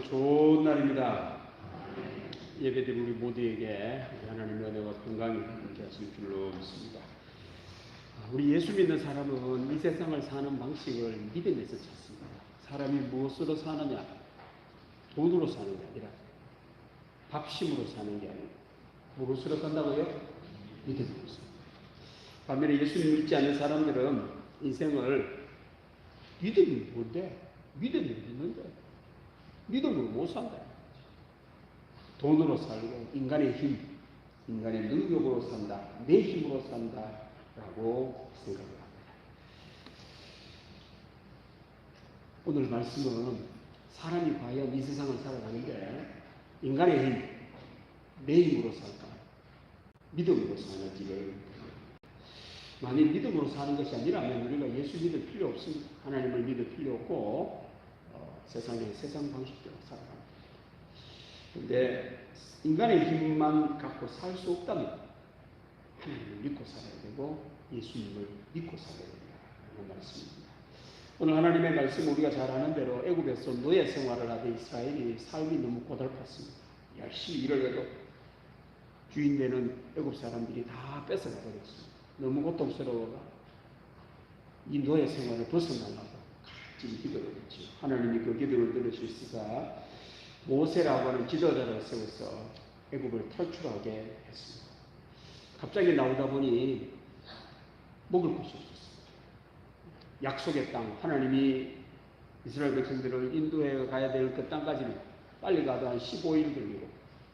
좋은 날입니다. 예배드린 우리 모두에게 하나님의 은혜와 건강이 함께 하실 줄로 믿습니다. 우리 예수 믿는 사람은 이 세상을 사는 방식을 믿음에서 찾습니다. 사람이 무엇으로 사느냐? 돈으로 사는 게 아니라 밥심으로 사는 게 아니라 무엇으로 산다고요? 믿음으로 삽니다. 반면에 예수님 믿지 않는 사람들은 인생을 믿음이 뭔데? 믿음이 있는데 믿음으로 못 산다. 돈으로 살고 인간의 힘, 인간의 능력으로 산다. 내 힘으로 산다라고 생각을 합니다. 오늘 말씀은 사람이 과연 이 세상을 살아가는데 인간의 힘, 내 힘으로 살까? 믿음으로 사는지를 만일 믿음으로 사는 것이 아니라면 우리가 예수 믿을 필요 없습니다. 하나님을 믿을 필요 없고 세상 방식대로 살아갑니다. 그런데 인간의 힘만 갖고 살 수 없다면 하나님을 믿고 살아야 되고 예수님을 믿고 살아야 된다는 말씀입니다. 오늘 하나님의 말씀 우리가 잘 아는 대로 애굽에서 노예 생활을 하던 이스라엘이 삶이 너무 고달팠습니다. 열심히 일을 해도 주인 되는 애굽 사람들이 다 뺏어가 버렸습니다. 너무 고통스러워가 이 노예 생활을 벗어나려고 지금 기도를 했죠. 하나님이 그 기도를 들으시다가 모세라고 하는 지도자를 세워서 애굽을 탈출하게 했습니다. 갑자기 나오다 보니 먹을 곳이 없었습니다. 약속의 땅, 하나님이 이스라엘 백성들을 인도해 가야 될 그 땅까지는 빨리 가도 한 15일 걸리고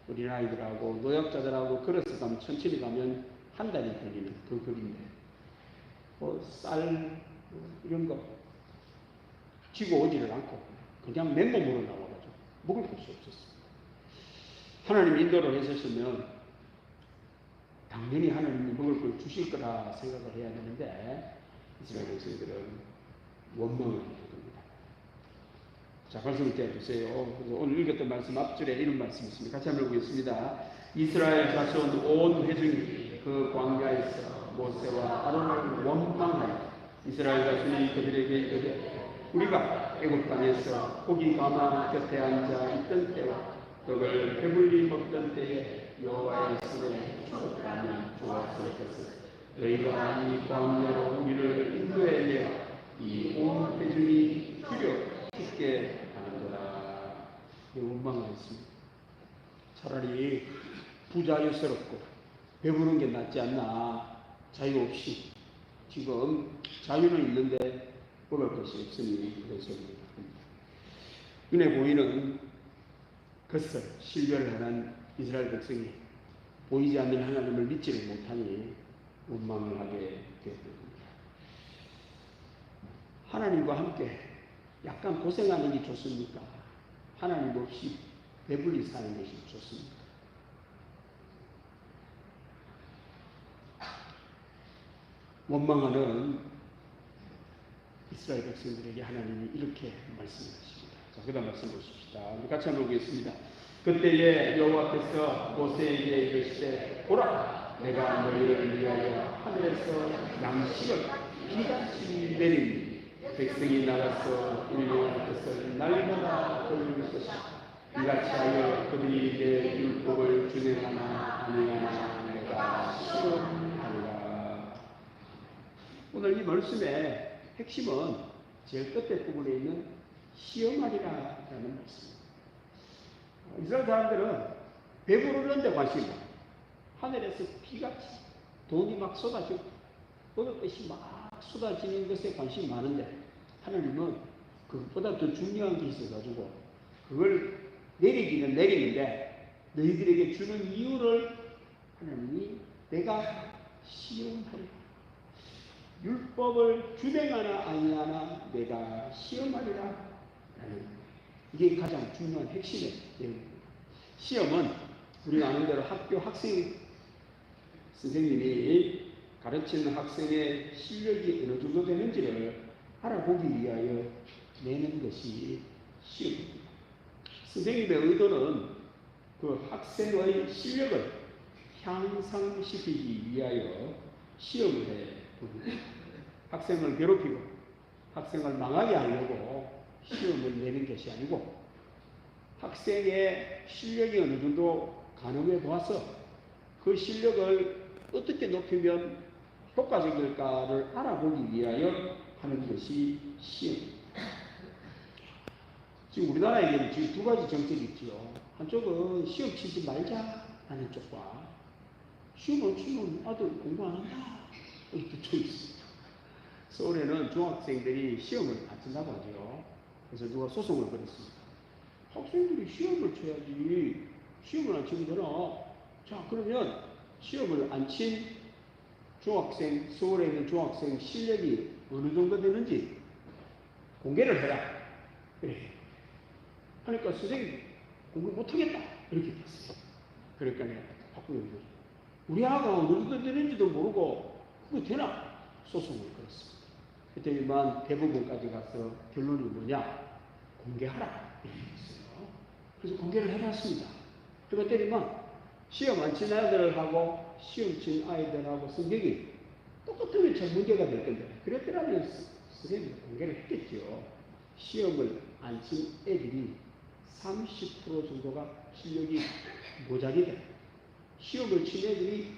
어린아이들하고 노약자들하고 걸어서 가면 천천히 가면 한 달이 걸리는 그 거리인데 쌀 이런 거 쥐고 오지를 않고 그냥 맨몸으로 나와가지고 먹을 곳이 없었습니다. 하나님 인도를 했었으면 당연히 하나님이 먹을 걸 주실 거라 생각을 해야 되는데 이스라엘 백성들은 원망을 합니다. 자, 말씀을 떼어주세요. 오늘 읽었던 말씀 앞줄에 이런 말씀이 있습니다. 같이 한번 읽겠습니다. 이스라엘 자손 온 회중이 그 광야에서 모세와 아론을 원망하여 이스라엘 자손이 그들에게 이르되 우리가 애굽 땅에서 고기 가마 곁에 앉아 있던 때와 떡을 배불리 먹던 때에 여호와의 손에 죽었다면 좋았을 것을 너희가 이 광야로 우리를 인도해 내어 이 온 회중이 주려 죽게 하는도다. 원망을 했습니다. 차라리 부자유스럽고 배부른 게 낫지 않나. 자유 없이 지금 자유는 있는데 먹을 것이 없으니 그래서 눈에 보이는 것을 신뢰를 하는 이스라엘 백성이 보이지 않는 하나님을 믿지를 못하니 원망을 하게 되었습니다. 하나님과 함께 약간 고생하는 게 좋습니까? 하나님 없이 배불리 사는 것이 좋습니까? 원망하는 이스라엘 백성들에게 하나님이 이렇게 말씀하십니다. 자, 그 다음 말씀 보십시다. 우리 같이 한번 보겠습니다. 그때에 여호와께서 모세에게 이르시되 보라, 내가 너희를 위하여 하늘에서 양식을 비같이 내리니 백성이 나가서 인내할 것을 날마다 돌릴 것이다. 이같이 하여 그들이 내 율법을 준행하나 아니하나 내가 시험하리라. 오늘 이 말씀에 핵심은 제일 끝에 부분에 있는 시험하리라라는 말씀입니다. 이스라엘 사람들은 배부르는 데 관심이 많아요. 하늘에서 비같이 돈이 막 쏟아지고 먹을 것이 막 쏟아지는 것에 관심이 많은데 하나님은 그것보다 더 중요한 게 있어가지고 그걸 내리기는 내리는데 너희들에게 주는 이유를 하나님이 내가 시험하리라. 율법을 준행하나 아니하나 내가 시험하리라. 이게 가장 중요한 핵심의 내용입니다. 시험은 우리가 아는 대로 학교 학생 선생님이 가르치는 학생의 실력이 어느 정도 되는지를 알아보기 위하여 내는 것이 시험입니다. 선생님의 의도는 그 학생의 실력을 향상시키기 위하여 시험을 해 봅니다. 학생을 괴롭히고 학생을 망하게 하려고 시험을 내는 것이 아니고 학생의 실력이 어느 정도 가늠해 보아서 그 실력을 어떻게 높이면 효과적일까를 알아보기 위하여 하는 것이 시험입니다. 지금 우리나라에는 지금 두 가지 정책이 있지요. 한쪽은 시험 치지 말자라는 쪽과 시험을 치면 아들 공부 안 한다 이렇게 쳐 있습니다. 서울에는 중학생들이 시험을 안 친다고 하죠. 그래서 누가 소송을 걸었습니다. 학생들이 시험을 쳐야지 시험을 안 치면 되나? 자, 그러면 시험을 안 친 중학생, 서울에 있는 중학생 실력이 어느 정도 되는지 공개를 해라. 그래. 하니까 선생님 공부 못하겠다. 이렇게 됐어요. 그러니까 내가 학부형이 우리 아가 어느 정도 되는지도 모르고 그거 되나? 소송을 걸었습니다. 그때만 대법원까지 가서 결론이 뭐냐? 공개하라. 이렇게 했어요. 그래서 공개를 해봤습니다. 그랬더니만 시험 안 친 아이들하고 시험 친 아이들하고 성격이 똑같으면 참 문제가 될 건데 그랬더라면 선생님이 공개를 했겠죠. 시험을 안 친 애들이 30% 정도가 실력이 모자리다. 시험을 친 애들이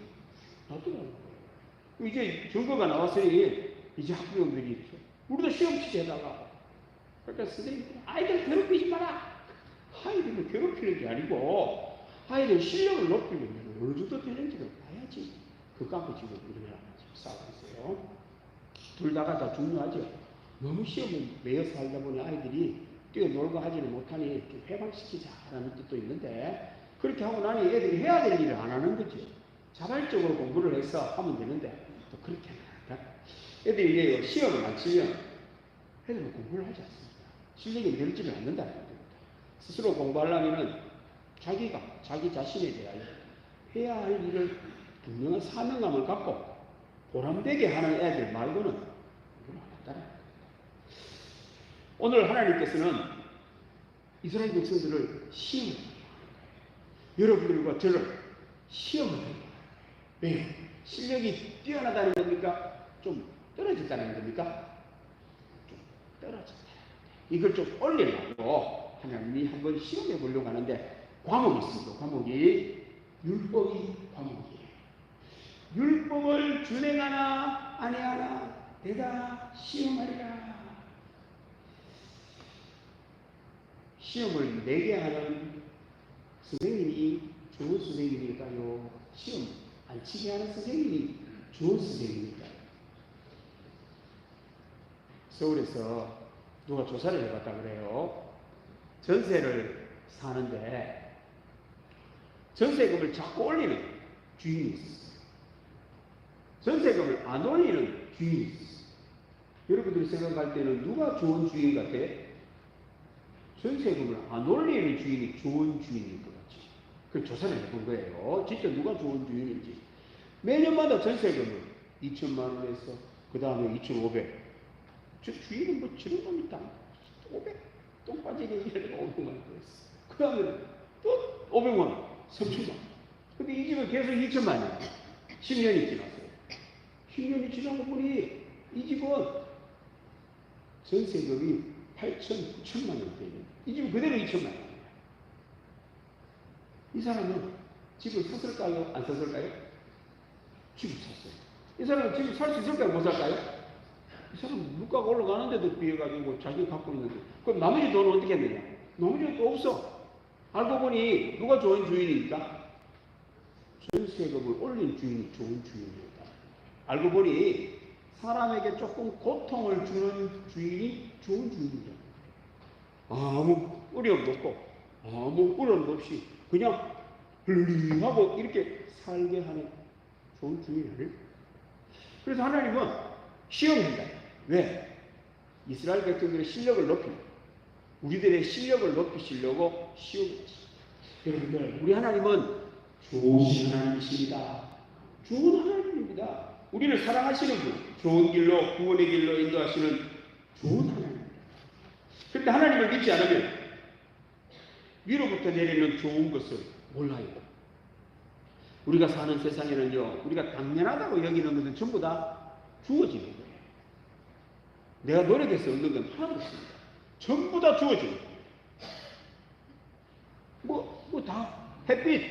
놔두라고요. 이제 증거가 나왔으니 이제 학부형들이 우리도 시험 치게 해다가 그러니까 선생님 아이들 괴롭히지 마라. 아이들을 괴롭히는 게 아니고 아이들 실력을 높이려면 어느 정도 되는지를 봐야지. 그 갖고 지금 우리나라 싸우고 있어요. 둘 다가 다 중요하죠. 너무 시험을 매여서 하다 보니 아이들이 뛰어놀고 하지는 못하니 이렇게 해방시키자라는 뜻도 있는데 그렇게 하고 나니 애들이 해야 될 일을 안 하는 거지. 자발적으로 공부를 해서 하면 되는데 또 그렇게 안 한다. 애들이 이제 시험을 안 치면 애들은 공부를 하지 않습니다. 실력이 늘지를 않는다는 겁니다. 스스로 공부하려면은 자기가 자기 자신에 대하여 해야 할 일을 분명한 사명감을 갖고 보람되게 하는 애들 말고는 공부를 안 한다는 겁니다. 오늘 하나님께서는 이스라엘 백성들을 시험을 하게 하는 거예요. 여러분들과 저를 시험을 하게 하는 거예요. 왜요? 실력이 뛰어나다는 겁니까? 좀 떨어졌다는 겁니까? 좀 떨어졌다는 겁니다. 이걸 좀 올리려고 하나님이 한번 시험해 보려고 하는데 과목이 있습니다. 과목이 율법이 과목이에요. 율법을 준행하나 아니하나 내가 시험하리라. 시험을 내게 하는 선생님이 좋은 선생님일까요? 시험 안 치게 하는 선생님이 좋은 선생님일까요? 서울에서 누가 조사를 해봤다 그래요. 전세를 사는데 전세금을 자꾸 올리는 주인이 있었어요. 전세금을 안 올리는 주인이 있었어요. 여러분들이 생각할 때는 누가 좋은 주인 같아요? 전세금을 안 올리는 주인이 좋은 주인일 것 같지. 그 조사를 해본 거예요. 진짜 누가 좋은 주인인지. 매년마다 전세금을 2천만 원에서 그 다음에 2,500. 저 주인은 뭐 저런 놈 있다. 500. 똥 빠지게 일하니까 500만 원 그랬어. 그 다음에 또 500만 원, 3천만 원. 근데 이 집은 계속 2천만 원. 10년이 지났어요. 10년이 지나고 보니 이 집은 전세금이 8천, 9천만 원대예요. 이 집은 그대로 2천만 원이에요. 이 사람은 집을 샀을까요? 안 샀을까요? 집을 샀어요. 이 사람은 집을 살 수 있을까요? 못 살까요? 이 사람은 물가가 올라가는데도 비해가지고 자기가 갖고 있는데 그럼 나머지 돈은 어떻게 했느냐? 나머지 돈 없어. 알고 보니 누가 좋은 주인입니까? 전세금을 올린 주인이 좋은 주인입니다. 알고 보니 사람에게 조금 고통을 주는 주인이 좋은 주인입니다. 아무 어려움도 없고 아무 어려움도 없이 그냥 흘리하고 이렇게 살게 하는 좋은 주인이 아니에요. 그래서 하나님은 시험입니다. 왜? 이스라엘 백성들의 실력을 높이고 우리들의 실력을 높이시려고 시험이지. 여러분들, 우리 하나님은 좋으신 하나님이십니다. 좋은 하나님입니다. 우리를 사랑하시는 분, 좋은 길로, 구원의 길로 인도하시는 좋은 하나님입니다. 그런데 하나님을 믿지 않으면 위로부터 내리는 좋은 것을 몰라요. 우리가 사는 세상에는요, 우리가 당연하다고 여기는 것은 전부 다 주어지는 거예요. 내가 노력해서 얻는 건 하나도 없습니다. 전부 다 주어지는 거예요. 다 햇빛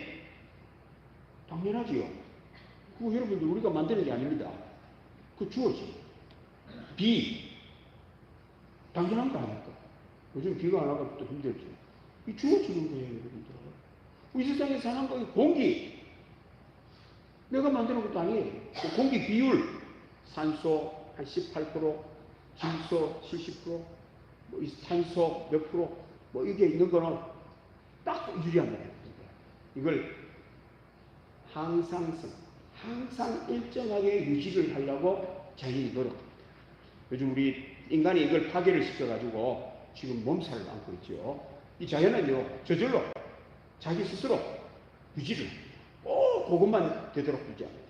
당연하지요. 그거 여러분들 우리가 만드는 게 아닙니다. 그거 주어져. 비 당연한 거 아닙니까? 요즘 비가 안 와서 또 힘들죠. 이 주어지는 거예요, 여러분들. 이 세상에 사는 거 공기 내가 만드는 것도 아니에요. 공기 비율 산소 한 18%, 질소 70%, 뭐 탄소 몇 프로, 뭐 이게 있는 거는 딱 유리한 거예요. 이걸 항상 일정하게 유지를 하려고 자연이 노력합니다. 요즘 우리 인간이 이걸 파괴를 시켜가지고 지금 몸살을 앓고 있죠. 이 자연은요, 저절로 자기 스스로 유지를 꼭 그것만 되도록 유지합니다.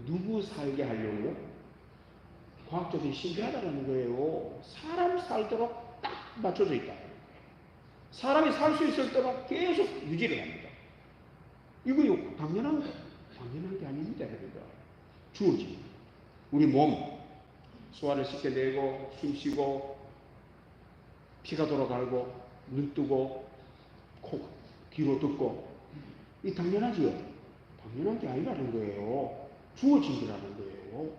누구 살게 하려고요? 과학적인 신기하다는 거예요. 사람 살도록 딱 맞춰져 있다. 사람이 살 수 있도록 계속 유지를 합니다. 이거 당연한 게 아닙니다. 주어집니다. 우리 몸 소화를 시켜내고 숨 쉬고 피가 돌아가고 눈 뜨고 코 귀로 듣고 이 당연하지요. 당연한 게 아니라는 거예요. 주어진 거라는 거예요.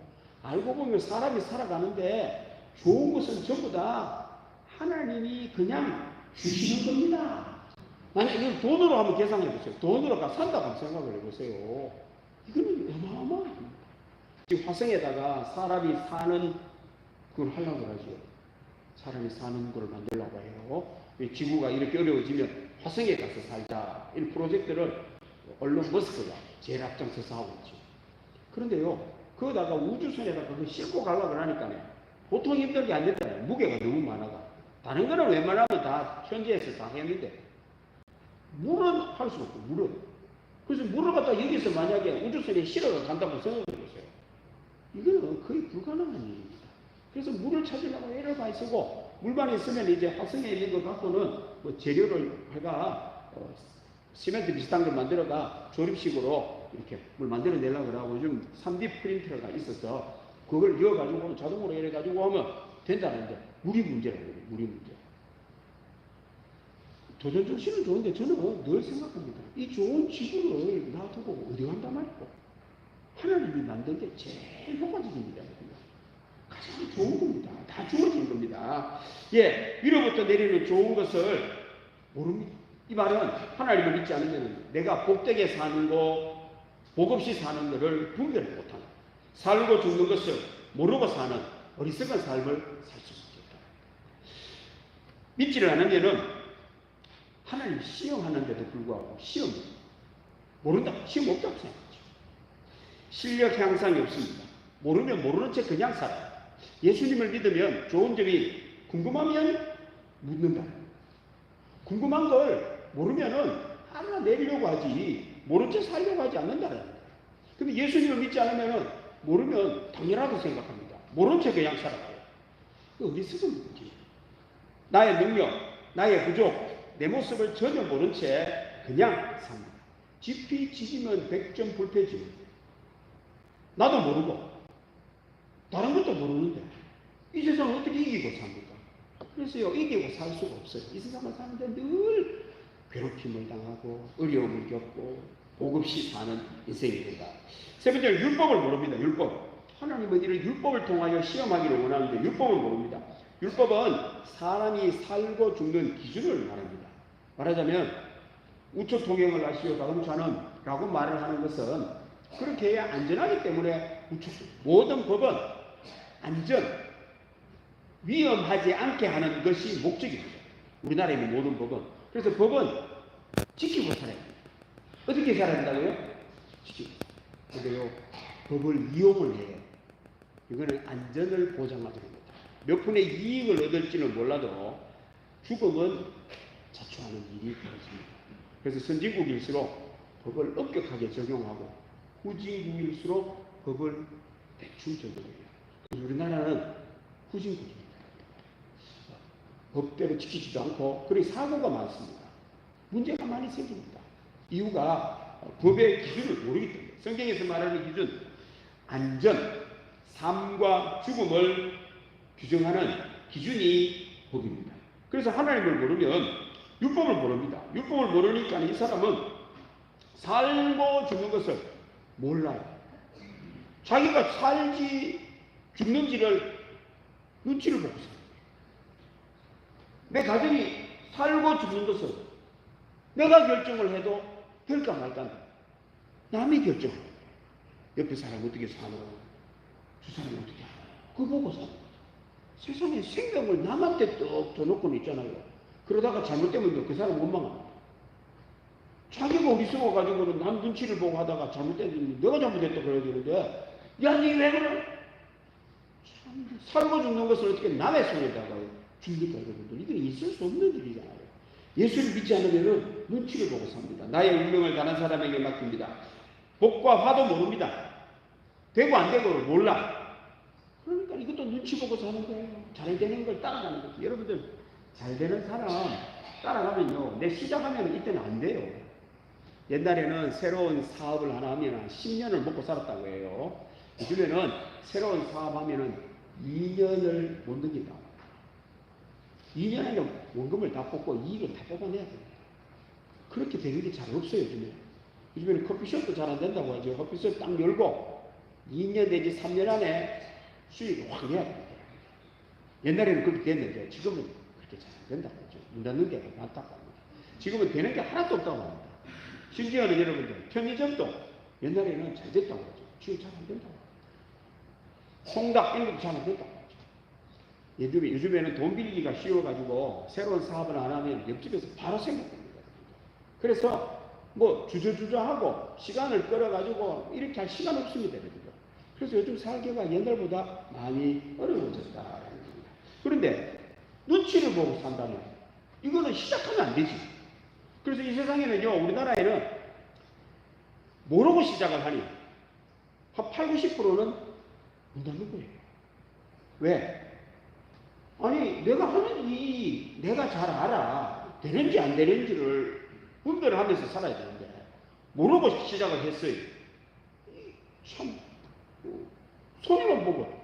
알고 보면 사람이 살아가는데 좋은 것은 전부 다 하나님이 그냥 주시는 겁니다. 만약 이걸 돈으로 한번 계산해 보세요. 돈으로 산다고 한번 생각을 해보세요. 이거는 어마어마합니다. 지금 화성에다가 사람이 사는 그걸 하려고 하죠. 사람이 사는 걸 만들려고 해요. 지구가 이렇게 어려워지면 화성에 가서 살자. 이 프로젝트를 언론 머스크가 제일 앞장서서 하고 있죠. 그런데요, 거기다가 우주선에다가 그걸 싣고 가려고 하니까요, 보통 힘든 게 아니다. 무게가 너무 많아가. 다른 거는 웬만하면 다 현지에서 다 했는데, 물은 할 수 없고, 물은. 그래서 물을 갖다 여기서 만약에 우주선에 실어서 간다고 생각해 보세요. 이거는 거의 불가능한 일입니다. 그래서 물을 찾으려고 애를 많이 쓰고, 물만 있으면 이제 화성에 있는 것 갖고는 뭐 재료를 해가, 시멘트 비슷한 걸 만들어가 조립식으로 이렇게 물 만들어내려고 하고 요즘 3D 프린터가 있어서 그걸 이어가지고 자동으로 이래가지고 하면 된다는데 물이 문제라고 해요. 물이 문제. 도전 정신은 좋은데 저는 늘 생각합니다. 이 좋은 지구를 놔두고 어디 간단 말이고 하나님이 만든 게 제일 효과적입니다. 가장 좋은 겁니다. 다 주어진 겁니다. 예, 위로부터 내리는 좋은 것을 모릅니다. 이 말은 하나님을 믿지 않으면 내가 복되게 사는 거, 복 없이 사는 것을 분별을 못하는, 살고 죽는 것을 모르고 사는 어리석은 삶을 살 수 있겠다. 믿지를 않으면은 하나님 시험하는데도 불구하고 시험 모른다, 시험 없다고 생각하죠. 실력 향상이 없습니다. 모르면 모르는 채 그냥 살아요. 예수님을 믿으면 좋은 점이 궁금하면 묻는다. 궁금한 걸 모르면은 하나 내리려고 하지 모른 채 살려고 하지 않는다는 거예요. 그럼 예수님을 믿지 않으면은 모르면 당연하다고 생각합니다. 모른 채 그냥 살아가요. 어리석은 거지. 나의 능력, 나의 부족, 내 모습을 전혀 모른 채 그냥 삽니다. 지피 지지면 100점 불패지. 나도 모르고 다른 것도 모르는데 이 세상을 어떻게 이기고 삽니까? 그래서요, 이기고 살 수가 없어요. 이 세상을 사는데 늘 괴롭힘을 당하고 어려움을 겪고 복 없이 사는 인생입니다. 세 번째는 율법을 모릅니다. 율법. 하나님은 이런 율법을 통하여 시험하기를 원하는데 율법을 모릅니다. 율법은 사람이 살고 죽는 기준을 말합니다. 말하자면 우측 통행을 하시오 다음차는 라고 말을 하는 것은 그렇게 해야 안전하기 때문에 우측 모든 법은 안전 위험하지 않게 하는 것이 목적입니다. 우리나라의 모든 법은. 그래서 법은 지키고 살아야 됩니다. 어떻게 살아야 된다고요? 지키고. 그런데요, 법을 이용을 해요. 이거는 안전을 보장하지 못합니다. 몇 푼의 이익을 얻을지는 몰라도 죽음은 자초하는 일이 벌어집니다. 그래서 선진국일수록 법을 엄격하게 적용하고 후진국일수록 법을 대충 적용해요. 그래서 우리나라는 후진국입니다. 법대로 지키지도 않고 그런 사고가 많습니다. 문제가 많이 생깁니다. 이유가 법의 기준을 모르기 때문에. 성경에서 말하는 기준, 안전, 삶과 죽음을 규정하는 기준이 법입니다. 그래서 하나님을 모르면 율법을 모릅니다. 율법을 모르니까 이 사람은 살고 죽는 것을 몰라요. 자기가 살지 죽는지를 눈치를 보고 살아요. 내 가정이 살고 죽는 것을 내가 결정을 해도 될까 말까 남이 결정을 해요. 옆에 사람 어떻게 사노? 저 사람이 어떻게 하나? 그거 보고 사는 거죠. 세상에 생명을 남한테 떡 줘놓고는 있잖아요. 그러다가 잘못되면 그 사람 원망합니다. 자기가 어리석어가지고는 남 눈치를 보고 하다가 잘못되면 내가 잘못했다 그래야 되는데, 야, 니 왜 그래? 참, 살고 죽는 것을 어떻게 남의 손에다가 줍니까, 여러분들? 이건 있을 수 없는 일이잖아요. 예수를 믿지 않으면 눈치를 보고 삽니다. 나의 운명을 다른 사람에게 맡깁니다. 복과 화도 모릅니다. 되고 안 되고를 몰라. 그러니까 이것도 눈치 보고 사는 거예요. 잘 되는 걸 따라가는 거죠. 여러분들, 잘 되는 사람 따라가면요, 내 시작하면 이때는 안 돼요. 옛날에는 새로운 사업을 하나 하면 10년을 먹고 살았다고 해요. 요즘에는 새로운 사업 하면은 2년을 못 넘긴다. 2년에는 원금을 다 뽑고 이익을 다 뽑아내야 됩니다. 그렇게 되는 게 잘 없어요, 요즘에. 요즘에는 커피숍도 잘 안 된다고 하죠. 커피숍 딱 열고 2년 내지 3년 안에 수익을 확 내야 됩니다. 옛날에는 그렇게 됐는데 지금은 그렇게 잘 안 된다고 하죠. 문 닫는 데가 많다고 합니다. 지금은 되는 게 하나도 없다고 합니다. 심지어는 여러분들, 편의점도 옛날에는 잘 됐다고 하죠. 지금 잘 안 된다고 합니다. 콩닭 이런 것도 잘 안 된다고 하죠. 요즘에는 돈 빌리기가 쉬워가지고 새로운 사업을 안 하면 옆집에서 바로 생각합니다. 그래서 뭐 주저주저하고 시간을 끌어가지고 이렇게 할 시간 없습니다. 그래서 요즘 살기가 옛날보다 많이 어려워졌다라는 겁니다. 그런데 눈치를 보고 산다면 이거는 시작하면 안 되지. 그래서 이 세상에는요, 우리나라에는 모르고 시작을 하니 한 8, 90%는 문 닫는 거예요. 왜? 아니, 내가 하는 일이 내가 잘 알아. 되는지 안 되는지를 분별을 하면서 살아야 되는데 모르고 시작을 했어요. 참 손해만 보고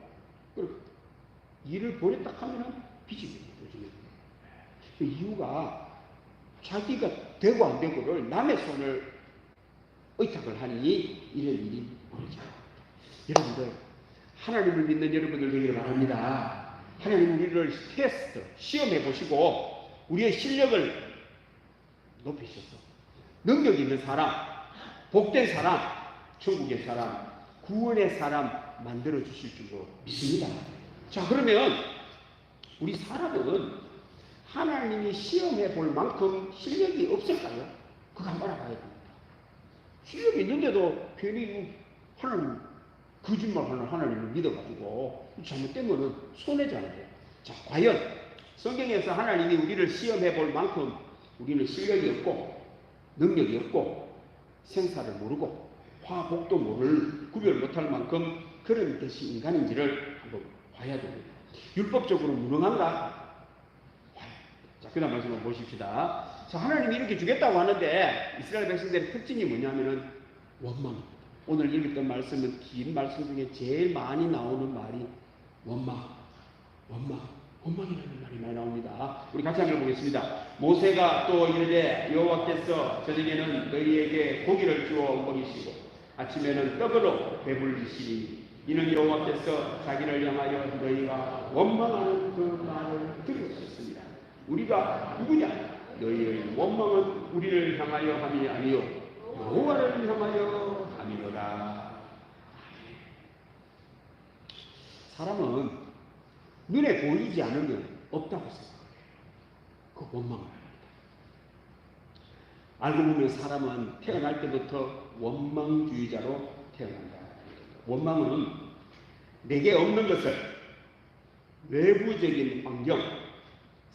일을 버렸다 하면은 빚이 됩니다. 그 이유가 자기가 되고 안 되고를 남의 손을 의탁을 하니 이런 일이 벌어집니다. 여러분들, 하나님을 믿는 여러분들 되기를 바랍니다. 하나님 우리를 테스트, 시험해 보시고 우리의 실력을 높이셔서 능력 있는 사람, 복된 사람, 천국의 사람, 구원의 사람 만들어 주실 줄로 믿습니다. 자, 그러면 우리 사람은 하나님이 시험해 볼 만큼 실력이 없을까요? 그거 한번 알아봐야 됩니다. 실력이 있는데도 괜히 하나님 거짓말하는 하나님을 믿어가지고 잘못되면 손해잖아요. 자, 과연 성경에서 하나님이 우리를 시험해 볼 만큼 우리는 실력이 없고 능력이 없고 생사를 모르고 화복도 모를 구별 못할 만큼 그런 것이 인간인지를 한번 봐야 됩니다. 율법적으로 무능한가? 자, 그 다음 말씀을 보십시다. 자, 하나님이 이렇게 주겠다고 하는데 이스라엘 백성들의 특징이 뭐냐면은 원망입니다. 오늘 읽었던 말씀은 긴 말씀 중에 제일 많이 나오는 말이 원망이라는 말이 많이 나옵니다. 우리 같이 한번 보겠습니다. 모세가 또 이르되 여호와께서 저녁에는 너희에게 고기를 주어 먹이시고 아침에는 떡으로 배불리시니 이는 여호와께서 자기를 향하여 너희가 원망하는 그 말을 들으셨습니다. 우리가 누구냐? 너희의 원망은 우리를 향하여 함이 아니요 여호와를 향하여 함이로라. 사람은 눈에 보이지 않으면 없다고 생각해요. 그 원망을 합니다. 알고 보면 사람은 태어날 때부터 원망주의자로 태어난다. 원망은 내게 없는 것을 외부적인 환경,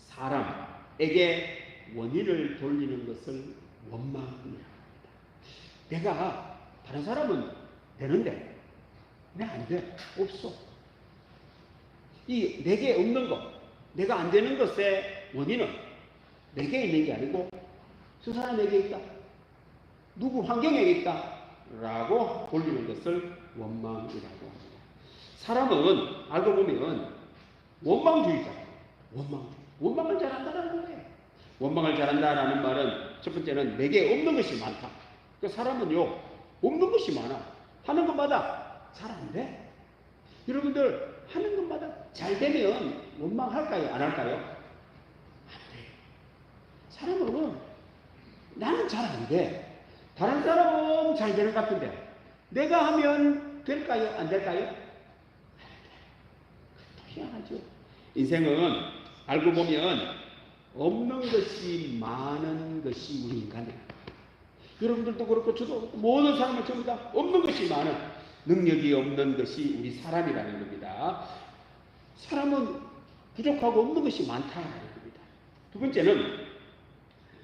사람에게 원인을 돌리는 것을 원망이라고 합니다. 내가 다른 사람은 되는데 내 안 돼. 없어. 이 내게 없는 것, 내가 안 되는 것의 원인은 내게 있는 게 아니고 저 사람에게 있다. 누구 환경에 있다. 라고 돌리는 것을 원망이라고 합니다. 사람은 알고 보면 원망주의자예요. 원망을 잘 한다는 거예요. 원망을 잘한다라는 말은 첫 번째는 내게 없는 것이 많다. 그 사람은요, 없는 것이 많아. 하는 것마다 잘 안 돼. 여러분들 하는 것마다 잘 되면 원망할까요? 안 할까요? 안 돼. 사람은 나는 잘 안 돼. 다른 사람은 잘 되는 것 같은데 내가 하면 될까요? 안 될까요? 안 돼. 희한하죠. 인생은 알고 보면 없는 것이 많은 것이 우리 인간이에요. 여러분들도 그렇고 저도 그렇고 모든 사람은 전부 다 없는 것이 많은, 능력이 없는 것이 우리 사람이라는 겁니다. 사람은 부족하고 없는 것이 많다는 겁니다. 두 번째는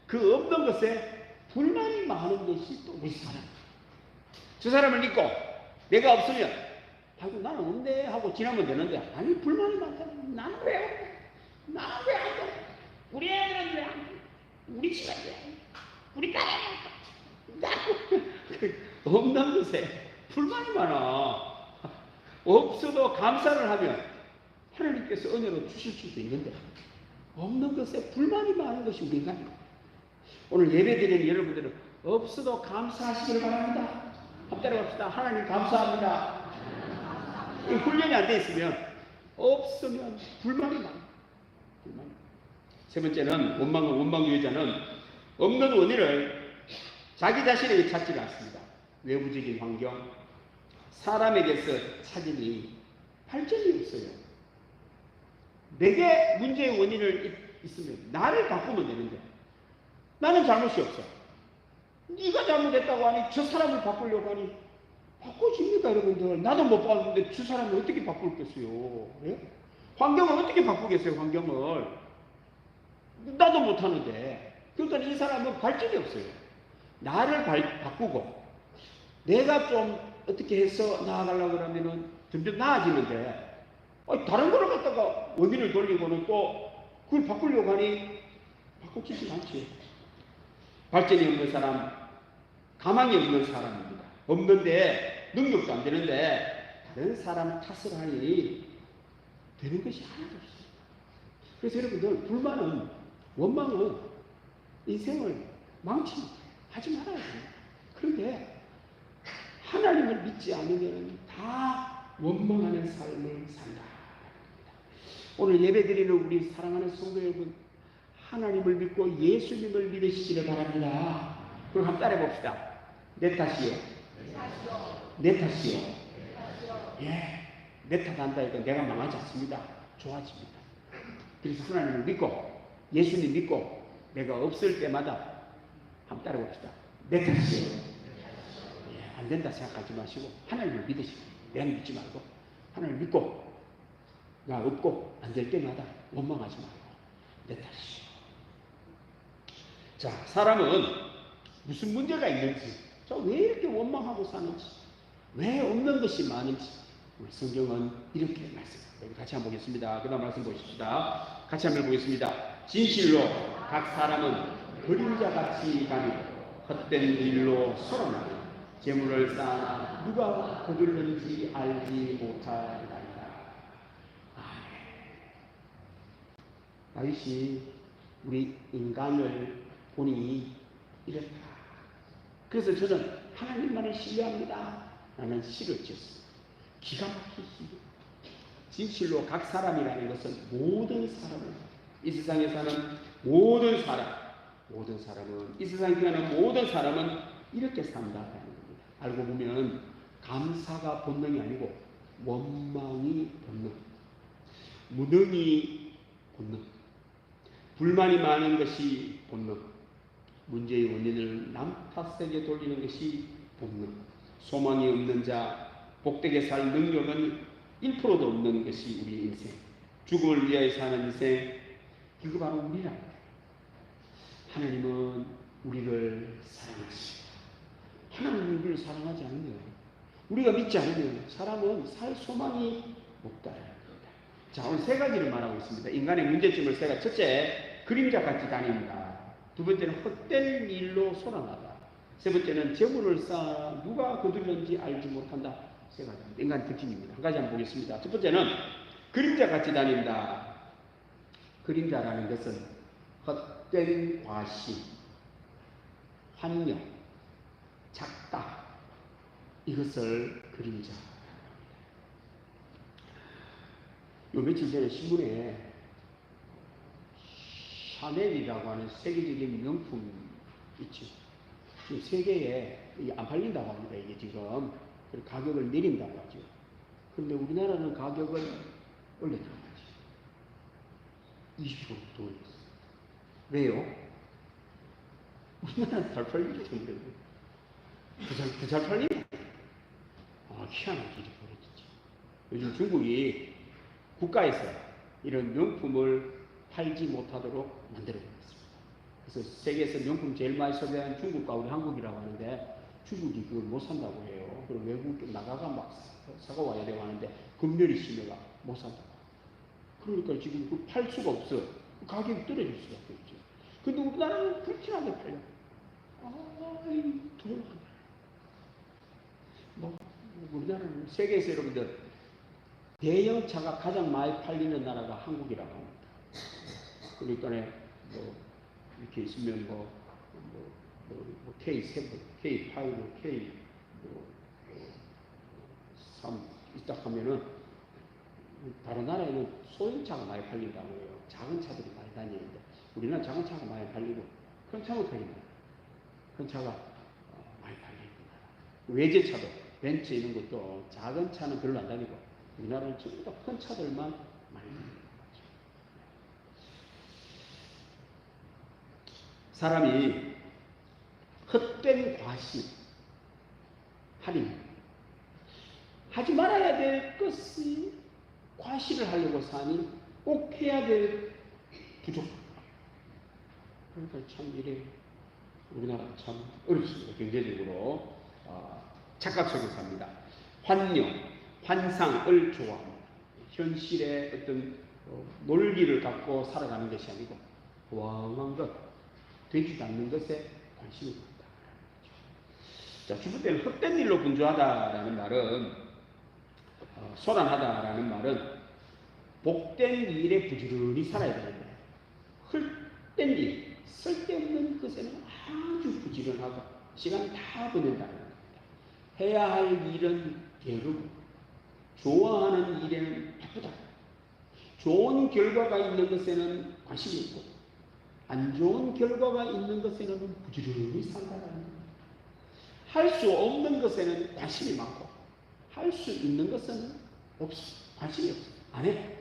그 없는 것에 불만이 많은 것이 또 우리 사람. 저 사람을 믿고 내가 없으면 아이고 나는 없네 하고 지나면 되는데, 아니 불만이 많다. 나는 왜 없네? 나는 왜 안 돼? 우리 애들은 왜 안 돼? 우리 집안 왜 안 돼? 우리 딸은 없는 것에 불만이 많아. 없어도 감사를 하면 하나님께서 은혜로 주실 수도 있는데 없는 것에 불만이 많은 것이 우리 인간이에요. 오늘 예배드리는 여러분들은 없어도 감사하시길 바랍니다. 함께 합시다. 하나님 감사합니다. 훈련이 안 돼 있으면 없으면 불만이 많아. 불만. 세 번째는 원망주의자는 없는 원인을 자기 자신에게 찾지 않습니다. 외부적인 환경, 사람에게서 찾으니 발전이 없어요. 내게 문제의 원인을 있으면 나를 바꾸면 되는데 나는 잘못이 없어. 네가 잘못했다고 하니 저 사람을 바꾸려고 하니 바꿔집니까 여러분들? 나도 못 바꾸는데 저 사람을 어떻게 바꾸겠어요? 예? 환경을 어떻게 바꾸겠어요? 환경을 나도 못하는데. 그러니까 이 사람은 발전이 없어요. 나를 바꾸고 내가 좀 어떻게 해서 나아가려고 하면은 점점 나아지는데, 다른 거를 갖다가 원인을 돌리고는 또 그걸 바꾸려고 하니 바꿔지지 않지. 발전이 없는 사람, 가망이 없는 사람입니다. 없는데 능력도 안 되는데 다른 사람 탓을 하니 되는 것이 하나도 없어요. 그래서 여러분들 불만은, 원망은 인생을 망치하지 말아야 돼요. 그런데 하나님을 믿지 않으면 다 원망하는 삶을 산다. 오늘 예배드리는 우리 사랑하는 성도 여러분, 하나님을 믿고 예수님을 믿으시기를 바랍니다. 그럼 한번 따라해 봅시다. 내 탓이요. 내 탓이요. 예, 내 탓 한다 해도 내가 망하지 않습니다. 좋아집니다. 그래서 하나님을 믿고 예수님 믿고 내가 없을 때마다 한번 따라해 봅시다. 내 탓이요. 예, 안 된다 생각하지 마시고 하나님을 믿으시고, 내가 믿지 말고 하나님을 믿고 나 없고 안 될 때마다 원망하지 말고 내 탓이요. 자, 사람은 무슨 문제가 있는지, 왜 이렇게 원망하고 사는지, 왜 없는 것이 많은지 우리 성경은 이렇게 말씀합니다. 같이 한번 보겠습니다. 그 다음 말씀 보십시다. 같이 한번 보겠습니다. 진실로 각 사람은 그림자같이 가며 헛된 일로 서러나고 재물을 쌓아 누가 거둘는지 알지 못하리라. 다윗이 우리 인간을 보니 이랬다. 그래서 저는 하나님만을 신뢰합니다 라는 시를 지었습니다. 기가 막히시. 진실로 각 사람이라는 것은 모든 사람을, 이 세상에 사는 모든 사람은, 이 세상에 사는 모든 사람은 이렇게 산다라는 겁니다. 알고 보면 감사가 본능이 아니고 원망이 본능, 무능이 본능, 불만이 많은 것이 본능, 문제의 원인을 남 탓에게 돌리는 것이 본능, 소망이 없는 자, 복되게 살 능력은 1%도 없는 것이 우리 인생, 죽음을 위하여 사는 인생, 이거 바로 우리랍니다. 하나님은 우리를 사랑하시고, 하나님은 우리를 사랑하지 않으면, 우리가 믿지 않으면 사람은 살 소망이 없다라는 겁니다. 자, 오늘 세 가지를 말하고 있습니다. 인간의 문제점을 세 가지. 첫째, 그림자같이 다닌다. 두 번째는 헛된 일로 소란하다. 세 번째는 재물을 쌓아 누가 거둘는지 알지 못한다. 세 가지. 인간의 특징입니다. 한 가지 한번 보겠습니다. 첫 번째는 그림자같이 다닌다. 그림자라는 것은 헛된 과시, 환명, 작다, 이것을 그림자. 요 며칠 전에 신문에 샤넬이라고 하는 세계적인 명품 있죠. 지금 세계에 안 팔린다고 합니다. 이게 지금 가격을 내린다고 하죠. 그런데 우리나라는 가격을 올렸다고 하죠. 20%더 올렸어요. 왜요? 우리나라는 잘 팔리기 때문에. 더 잘 팔리나? 희한한 일이 벌어지죠. 요즘 중국이 국가에서 이런 명품을 팔지 못하도록 만들어버렸습니다. 그래서 세계에서 명품 제일 많이 소비하는 중국과 우리 한국이라고 하는데 중국이 그걸 못 산다고 해요. 그리고 외국 나가가 막 사가 와야 되고 하는데 금년이 심해가 못 산다고. 그러니까 지금 그 팔 수가 없어. 가격이 떨어질 수밖에 없죠. 근데 우리나라는 그렇게 하게 팔려. 돈. 우리나라는 세계에서 여러분들 대형차가 가장 많이 팔리는 나라가 한국이라고 합니다. 그러니까 이렇게 있으면 K7, K5, K3 있다 하면은 다른 나라에는 소형차가 많이 팔린다고 해요. 작은 차들이 많이 다니는데 우리는 작은 차가 많이 팔리고 큰 차가 팔립니다. 큰 차가 많이 팔립니다. 외제차도 벤츠 이런 것도 작은 차는 별로 안 다니고 우리나라는 전부 다 큰 차들만 많이 다니는 거죠. 사람이 헛된 과시, 할인, 하지 말아야 될 것이 과시를 하려고 사니 꼭 해야 될 부족. 그러니까 참 이래 우리나라 참 어렵습니다. 경제적으로 착각 속에 삽니다. 환영, 환상을 좋아합니다. 현실의 어떤 논리를 갖고 살아가는 것이 아니고 허황한 것, 되지도 않는 것에 관심이 있다. 자, 주부 때는 헛된 일로 분주하다라는 말은 소란하다라는 말은 복된 일에 부지런히 살아야 되는데 헛된 일, 쓸데없는 것에는 아주 부지런하고 시간을 다 보낸다는 겁니다. 해야 할 일은 게으르고 좋아하는 일에는 바쁘다. 좋은 결과가 있는 것에는 관심이 있고 안 좋은 결과가 있는 것에는 부지런히 산다는 겁니다. 할 수 없는 것에는 관심이 많고 할 수 있는 것은 없어. 관심이 없어. 안 해.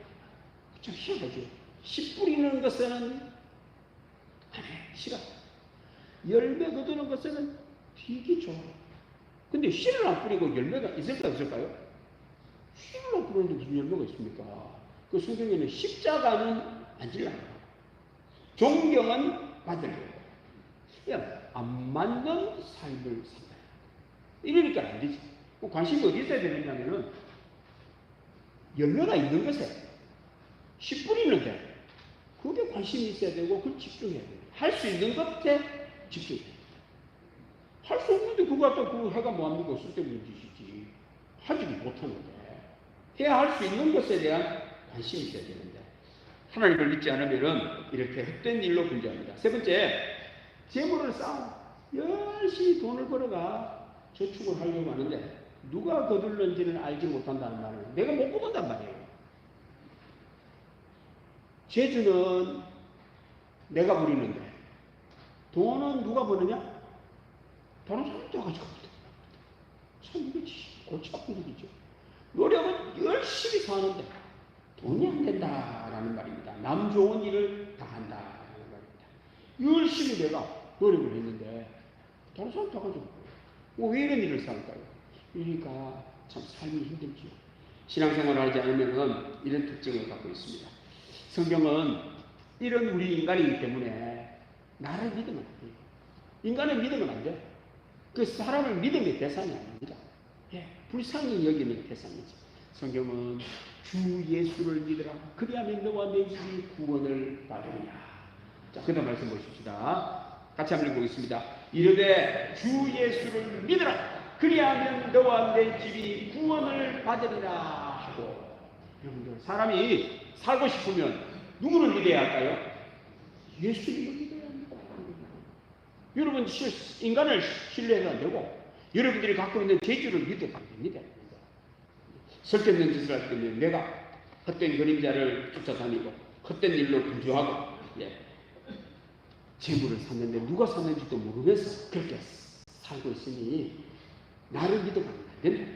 참 희한하죠. 씨 뿌리는 것에는 안 해. 싫어. 열매 거두는 것에는 되게 좋아. 근데 씨를 안 뿌리고 열매가 있을까 없을까요? 씨를 안 뿌리는데 무슨 열매가 있습니까? 그 성경에는 십자가는 안 질러요. 존경은 받으려고. 그냥 안 맞는 삶을 산다. 이러니까 안 되지. 관심이 어디 있어야 되느냐면은 열매가 있는 것에 씨 뿌리는데 그게 관심이 있어야 되고 그걸 집중해야 돼요. 할 수 있는 것에 집중해야 돼요. 할 수 없는데 그거 갖다 그 해가 뭐합니까? 쓸데없는 짓이지. 하지도 못하는데 해야 할 수 있는 것에 대한 관심이 있어야 되는데 하나님을 믿지 않으면은 이렇게 헛된 일로 분주합니다. 세 번째, 재물을 쌓아 열심히 돈을 벌어가 저축을 하려고 하는데 누가 거둘는지는 알지 못한다는 말은 내가 못 거둔단 말이에요. 재주는 내가 부리는데 돈은 누가 버느냐? 다른 사람도 가지고 있다. 참 이게 골치 아픈 일이죠. 노력은 열심히 사는데 돈이 안 된다라는 말입니다. 남 좋은 일을 다 한다라는 말입니다. 열심히 내가 노력을 했는데 다른 사람 다 가지고 왜 이런 일을 살까요? 그러니까 참 삶이 힘들죠. 신앙생활을 하지 않으면 이런 특징을 갖고 있습니다. 성경은 이런 우리 인간이기 때문에 나를 믿으면 안 돼요. 인간을 믿으면 안 돼. 그 사람을 믿음의 대상이 아닙니다. 불쌍히 여기는 대상이죠. 성경은 주 예수를 믿으라. 그리하면 너와 내 집이 구원을 받으리라. 자, 그 다음 말씀 보십시다. 같이 한번 보겠습니다. 이르되 주 예수를 믿으라. 그리하면 너와 내 집이 구원을 받으리라 하고. 여러분들, 사람이 살고 싶으면 누구를 믿어야 할까요? 예수님을 믿어야 여러분 인간을 신뢰해도 안 되고 여러분들이 갖고 있는 재주를 믿어도 안 됩니다. 설득는 짓을 할 때는 내가 헛된 그림자를 쫓아다니고 헛된 일로 분주하고 재물을 샀는데 누가 샀는지도 모르면서 그렇게 살고 있으니 나를 믿어가면 안 된다.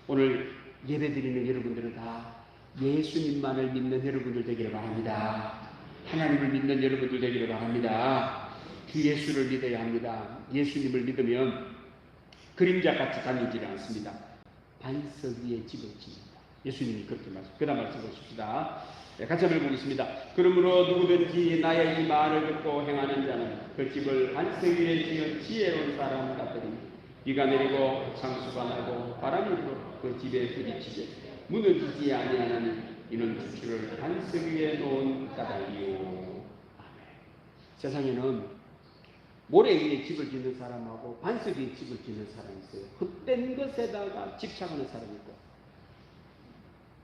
오늘 예배드리는 여러분들은 다 예수님만을 믿는 여러분들 되기를 바랍니다. 하나님을 믿는 여러분들 되기를 바랍니다. 주 예수를 믿어야 합니다. 예수님을 믿으면 그림자같이 다니지를 않습니다. 반석 위에 집을 짓는다. 예수님이 그렇게 그 다음 말씀 보십시다. 같이 한번 보겠습니다. 그러므로 누구든지 나의 이 말을 듣고 행하는 자는 그 집을 반석 위에 지은 지혜로운 사람 같으니 비가 내리고 창수가 나고 바람이 불어 그 집에 부딪히지 무너지지 아니하나니 이는 주추를 반석 위에 놓은 까닭이요. 아멘. 세상에는 모래 위에 집을 짓는 사람하고 반석 위에 집을 짓는 사람이 있어요. 헛된 것에다가 집착하는 사람이 있고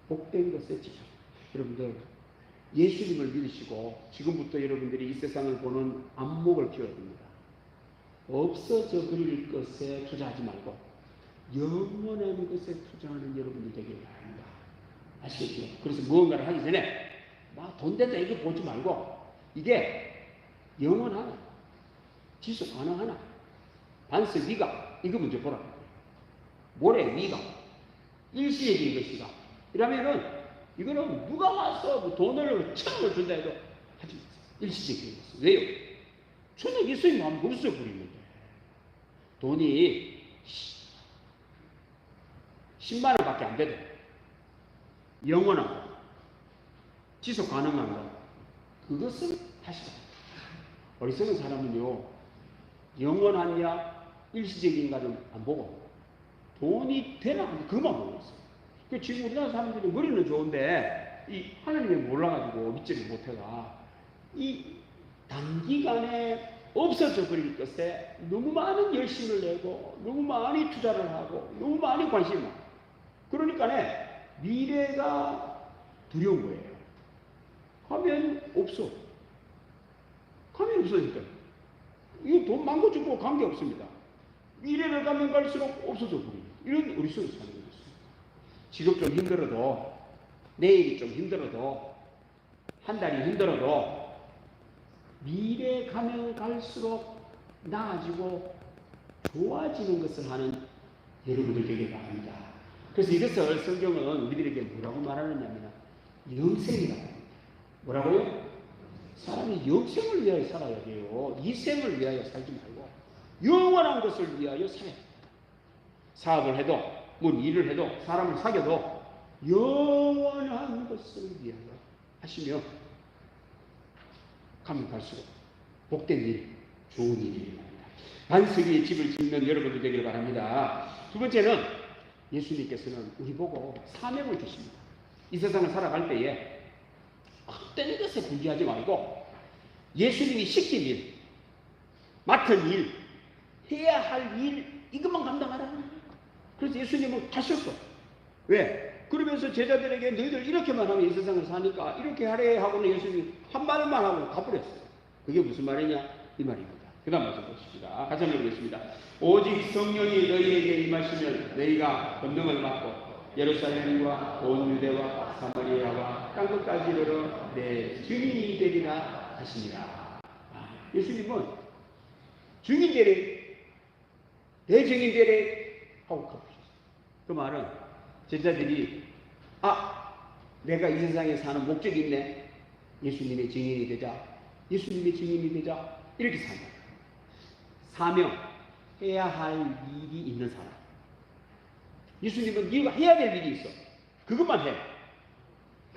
복된 것에 집착. 여러분들 예수님을 믿으시고 지금부터 여러분들이 이 세상을 보는 안목을 키워야 됩니다. 없어져 버릴 것에 투자하지 말고 영원한 것에 투자하는 여러분들 되기를 바랍니다. 아시겠죠? 그래서 무언가를 하기 전에 돈 된다 이거 보지 말고 이게 영원하나 지속 가능하나 반석 위가 이거 먼저 보라. 모래 위가 일시적인 것이다. 이러면은 이거는 누가 와서 뭐 돈을 1,000원을 준다 해도 하지 마세요. 일시적인 것이. 왜요? 저는 있으면 안 벌써 버리는데 돈이 10만 원밖에 안 돼도 영원하고 지속 가능한 거 그것은 하시다. 어리석은 사람은요 영원하냐 일시적인가를 안 보고 돈이 되나 그것만 보고 있어요. 지금 우리나라 사람들이 머리는 좋은데 이 하나님을 몰라가지고 믿지를 못해가 이 단기간에 없어져 버릴 것에 너무 많은 열심을 내고 너무 많이 투자를 하고 너무 많이 관심을 하고 그러니까 미래가 두려운 거예요. 가면 없어. 가면 없어지니까 이거 돈 많고 주고 관계없습니다. 미래를 가면 갈수록 없어져 버리는 이런 어리석은 사는 거였어요. 지금 좀 힘들어도 내일이 좀 힘들어도 한 달이 힘들어도 미래 가면 갈수록 나아지고 좋아지는 것을 하는 여러분들 되길 바랍니다. 그래서 이것을 성경은 우리들에게 뭐라고 말하느냐면 영생이라고 합니다. 뭐라고요? 사람이 영생을 위하여 살아야 돼요. 이 생을 위하여 살지 말고 영원한 것을 위하여 살아야 돼요. 사업을 해도 뭐 일을 해도 사람을 사귀어도 영원한 것을 위하여 하시며 가면 갈수록 복된 일, 좋은 일이 일어납니다. 반석 위에 집을 짓는 여러분들 되기를 바랍니다. 두 번째는 예수님께서는 우리 보고 사명을 주십니다. 이 세상을 살아갈 때에 헛된 것에 분주하지 말고 예수님이 시킨 일, 맡은 일, 해야 할 일 이것만 감당하라는 거예요. 그래서 예수님은 가셨어. 왜? 그러면서 제자들에게 너희들 이렇게만 하면 이 세상을 사니까 이렇게 하래 하고는 예수님이 한 말만 하고 가버렸어요. 그게 무슨 말이냐? 이 말입니다. 그 다음 말씀 보십시다. 같이 한번 보겠습니다. 오직 성령이 너희에게 임하시면 너희가 권능을 받고 예루살렘과 온 유대와 사마리아와 땅끝까지 이르러 내 증인이 되리라 하시니라. 예수님은 증인 되리, 내 증인 되리 하고 가보셨어요. 그 말은 제자들이 내가 이 세상에 사는 목적이 있네. 예수님의 증인이 되자. 예수님의 증인이 되자. 이렇게 사는 거예요. 사명, 해야 할 일이 있는 사람. 예수님은 네가 해야 될 일이 있어. 그것만 해.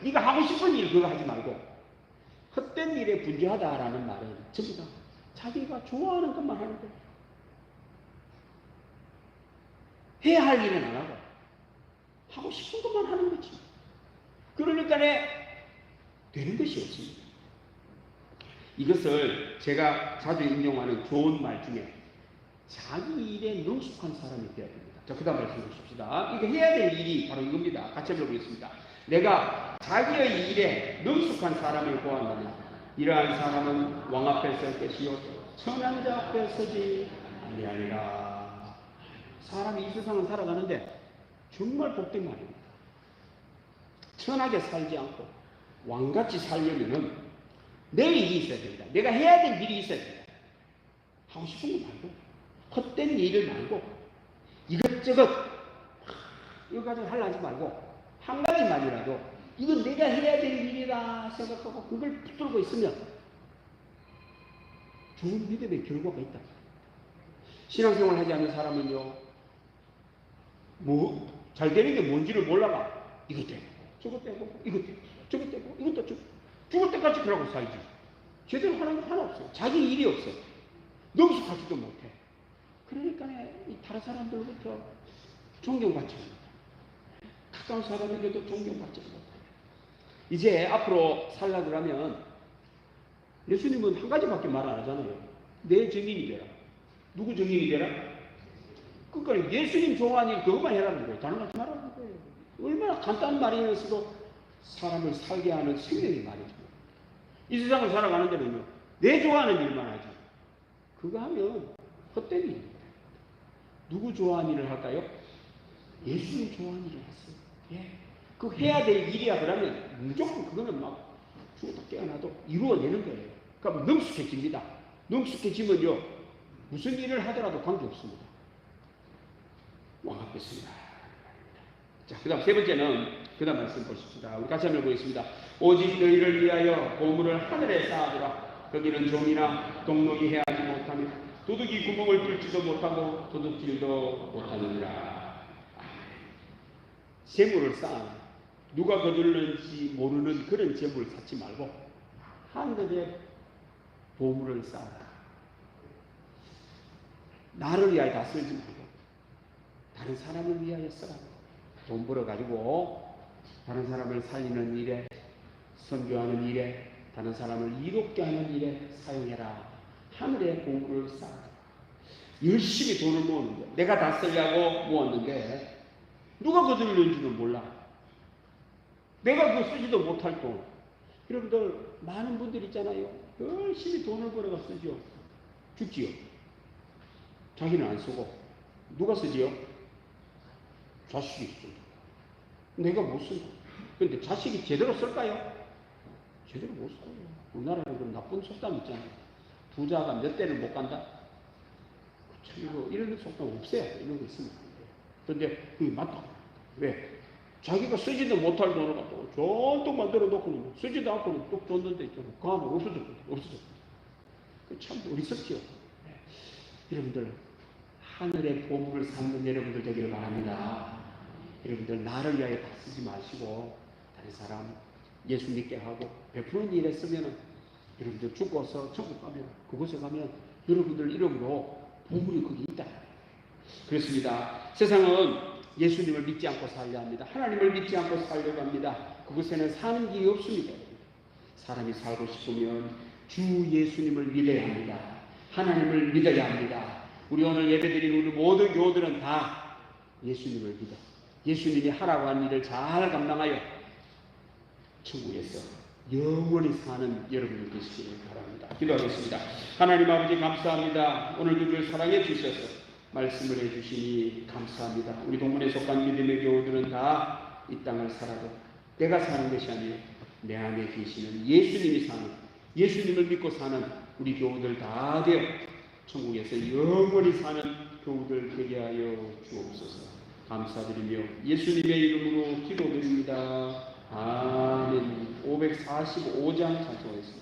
네가 하고 싶은 일 그거 하지 말고 헛된 일에 분주하다라는 말은 전부 다 자기가 좋아하는 것만 하는 거예요. 해야 할 일은 안 하고 하고 싶은 것만 하는 거지. 그러니까 되는 것이 없습니다. 이것을 제가 자주 인용하는 좋은 말 중에 자기 일에 능숙한 사람이 되어야 됩니다. 자, 그 다음 말씀 보십시다. 이거 해야 될 일이 바로 이겁니다. 같이 해보겠습니다. 내가 자기의 일에 능숙한 사람을 보았느냐. 이러한 사람은 왕 앞에 설 것이요 선한 자 앞에 서지 아니하리라. 사람이 이 세상을 살아가는데 정말 복된 말입니다. 선하게 살지 않고 왕같이 살려면은 내 일이 있어야 됩니다. 내가 해야 될 일이 있어야 됩니다. 하고 싶은 거 말고, 헛된 일을 말고, 이것저것 이거 가지고 하려고 하지 말고, 한 가지만이라도 이건 내가 해야 될 일이다 생각하고 그걸 붙들고 있으면 좋은 믿음의 결과가 있다. 신앙생활 하지 않는 사람은요, 잘 되는 게 뭔지를 몰라가. 이것 떼고, 저것 떼고, 이것 떼고, 저것 떼고, 이것도 떼고, 죽을 때까지 그러고 살지. 제대로 하는 게 하나 없어요. 자기 일이 없어요. 능숙하지도 못해. 그러니까 이 다른 사람들부터 존경받지 못해. 가까운 사람에게도 존경받지 못해. 이제 앞으로 살려고 하면 예수님은 한 가지밖에 말 안 하잖아요. 내 증인이 되라. 누구 증인이 되라? 그러니까 예수님 좋아하는 일 그것만 해라는 거예요. 다른 거 하지 말라는 거예요. 얼마나 간단한 말이면서도 사람을 살게 하는 생명의 말이죠. 이 세상을 살아가는 데는요, 내 좋아하는 일만 하죠. 그거 하면 헛된 일입니다. 누구 좋아하는 일을 할까요? 예수님 좋아하는 일을 했어요. 예. 그 해야 될 일이야 그러면 무조건 그거는 막 죽었다 깨어나도 이루어내는 거예요. 그러니까 능숙해집니다. 능숙해지면요, 무슨 일을 하더라도 관계없습니다. 왕하겠습니다. 자, 그 다음 세 번째는, 그 다음 말씀 보십시다. 우리 같이 한번 보겠습니다. 오직 너희를 위하여 보물을 하늘에 쌓아두라. 거기는 종이나 동록이 해하지 못하며 도둑이 구멍을 뚫지도 못하고 도둑질도 못하느니라. 재물을 쌓아 누가 거둘는지 모르는 그런 재물을 쌓지 말고 하늘에 보물을 쌓아라. 나를 위하여 다 쓰지 말고 다른 사람을 위하여 써라. 돈 벌어가지고 다른 사람을 살리는 일에, 선교하는 일에, 다른 사람을 이롭게 하는 일에 사용해라. 하늘에 보물을 쌓아라. 열심히 돈을 모으는데, 내가 다 쓰려고 모았는데 누가 거둘는지는 몰라. 내가 그거 쓰지도 못할 돈. 여러분들 많은 분들 있잖아요. 열심히 돈을 벌어가 쓰죠. 죽지요. 자기는 안 쓰고 누가 쓰지요? 자식이 쓰죠. 내가 못 쓰고. 그런데 자식이 제대로 쓸까요? 제대로 못 써요. 우리나라는 그런 나쁜 속담 있잖아요. 부자가 몇 대를 못 간다? 참, 이런 속담 없어요. 이런 거 있으면 안 돼요. 그런데 그게 맞다. 왜? 자기가 쓰지도 못할 돈을 갖고 전통 만들어 놓고는 쓰지도 않고는 또 줬는데 있잖아요. 그 안에 없어졌거든요. 참 어리석지요. 네. 여러분들, 하늘의 보물을 쌓는 여러분들 되기를 바랍니다. 여러분들 나를 위하여 다 쓰지 마시고 다른 사람 예수 믿게 하고 베푸는 일에 쓰면은 여러분들 죽어서 천국 가면 그곳에 가면 여러분들 이름으로 보물이 거기 있다. 그렇습니다. 세상은 예수님을 믿지 않고 살려 합니다. 하나님을 믿지 않고 살려고 합니다. 그곳에는 사는 길이 없습니다. 사람이 살고 싶으면 주 예수님을 믿어야 합니다. 하나님을 믿어야 합니다. 우리 오늘 예배드린 우리 모든 교우들은 다 예수님을 믿어. 예수님이 하라고 한 일을 잘 감당하여 천국에서 영원히 사는 여러분들 되시기를 바랍니다. 기도하겠습니다. 하나님 아버지 감사합니다. 오늘도 우리를 사랑해 주셔서 말씀을 해주시니 감사합니다. 우리 동문에 속한 믿음의 교우들은 다 이 땅을 살아도 내가 사는 것이 아니라 내 안에 계시는 예수님이 사는, 예수님을 믿고 사는 우리 교우들 다 되어 천국에서 영원히 사는 교우들 되게 하여 주옵소서. 감사드리며 예수님의 이름으로 기도드립니다. 아멘. 545장 찬송하겠습니다.